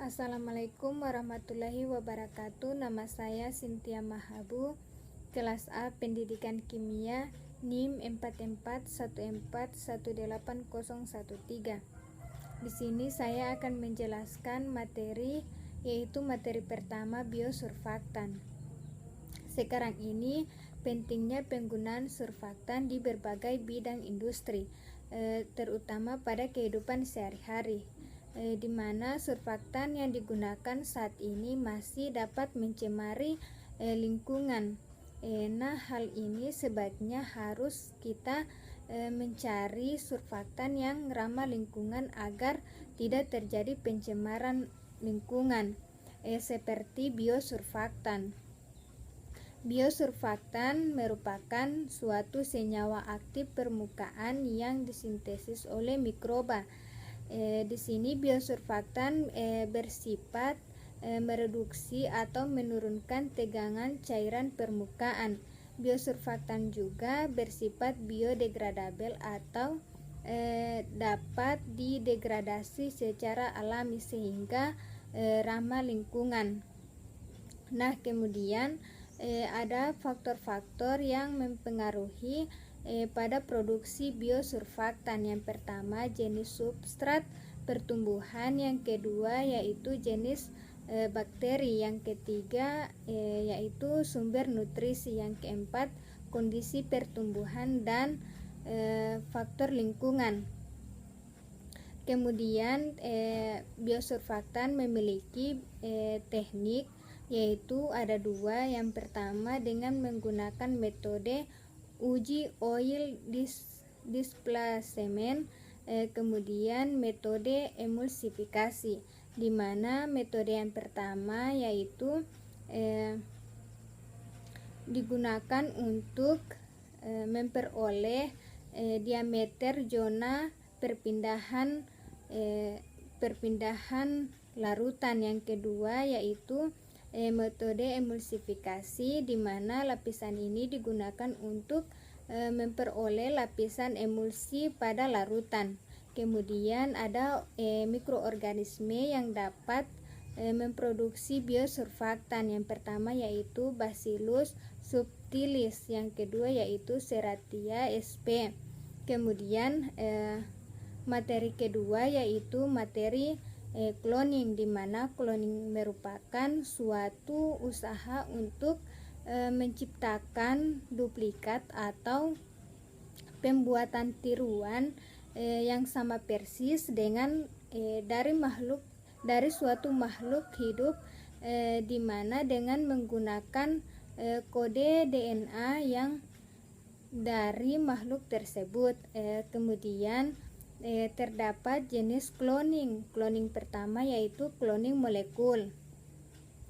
Assalamualaikum warahmatullahi wabarakatuh. Nama saya Cynthia Mahabu, kelas A Pendidikan Kimia, NIM 4414180113. Di sini saya akan menjelaskan materi, yaitu materi pertama biosurfaktan. Sekarang ini pentingnya penggunaan surfaktan di berbagai bidang industri, terutama pada kehidupan sehari-hari, di mana surfaktan yang digunakan saat ini masih dapat mencemari lingkungan. Nah, hal ini sebaiknya harus kita mencari surfaktan yang ramah lingkungan agar tidak terjadi pencemaran lingkungan, seperti biosurfaktan. Biosurfaktan merupakan suatu senyawa aktif permukaan yang disintesis oleh mikroba. Di sini biosurfaktan bersifat mereduksi atau menurunkan tegangan cairan permukaan. Biosurfaktan juga bersifat biodegradabel atau dapat didegradasi secara alami sehingga ramah lingkungan. Nah, kemudian ada faktor-faktor yang mempengaruhi pada produksi biosurfaktan. Yang pertama, jenis substrat pertumbuhan, yang kedua yaitu jenis bakteri, yang ketiga yaitu sumber nutrisi, yang keempat kondisi pertumbuhan dan faktor lingkungan. Kemudian biosurfaktan memiliki teknik, yaitu ada dua. Yang pertama dengan menggunakan metode uji oil displacement, kemudian metode emulsifikasi, di mana metode yang pertama yaitu digunakan untuk memperoleh diameter zona perpindahan larutan. Yang kedua yaitu metode emulsifikasi, di mana lapisan ini digunakan untuk memperoleh lapisan emulsi pada larutan. Kemudian ada mikroorganisme yang dapat memproduksi biosurfaktan. Yang pertama yaitu Bacillus subtilis, yang kedua yaitu Serratia sp. Kemudian materi kedua yaitu materi cloning, di mana cloning merupakan suatu usaha untuk menciptakan duplikat atau pembuatan tiruan yang sama persis dengan dari suatu makhluk hidup, di mana dengan menggunakan kode DNA yang dari makhluk tersebut. Kemudian terdapat jenis cloning. Cloning pertama yaitu cloning molekul.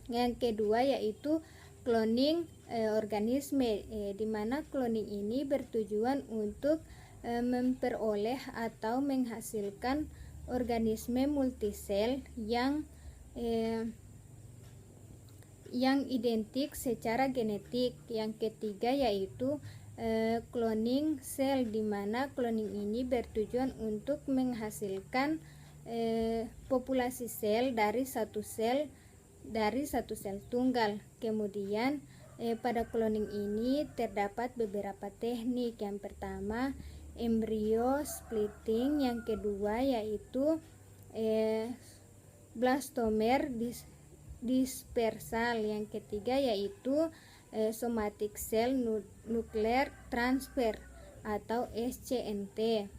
Yang kedua yaitu cloning organisme, di mana cloning ini bertujuan untuk memperoleh atau menghasilkan organisme multisel yang identik secara genetik. Yang ketiga yaitu cloning sel, di mana cloning ini bertujuan untuk menghasilkan populasi sel dari satu sel tunggal. Kemudian pada cloning ini terdapat beberapa teknik. Yang pertama embrio splitting, yang kedua yaitu blastomer dispersal, yang ketiga yaitu somatic cell nuclear transfer atau SCNT,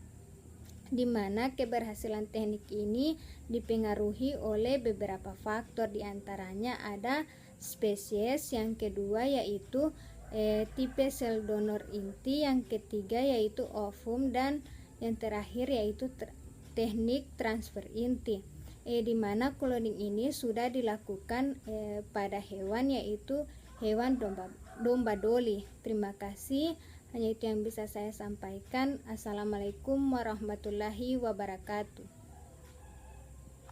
di mana keberhasilan teknik ini dipengaruhi oleh beberapa faktor, diantaranya ada spesies, yang kedua yaitu tipe sel donor inti, yang ketiga yaitu ovum, dan yang terakhir yaitu teknik transfer inti, di mana cloning ini sudah dilakukan pada hewan, yaitu hewan domba doli. Terima kasih, hanya itu yang bisa saya sampaikan. Assalamualaikum warahmatullahi wabarakatuh.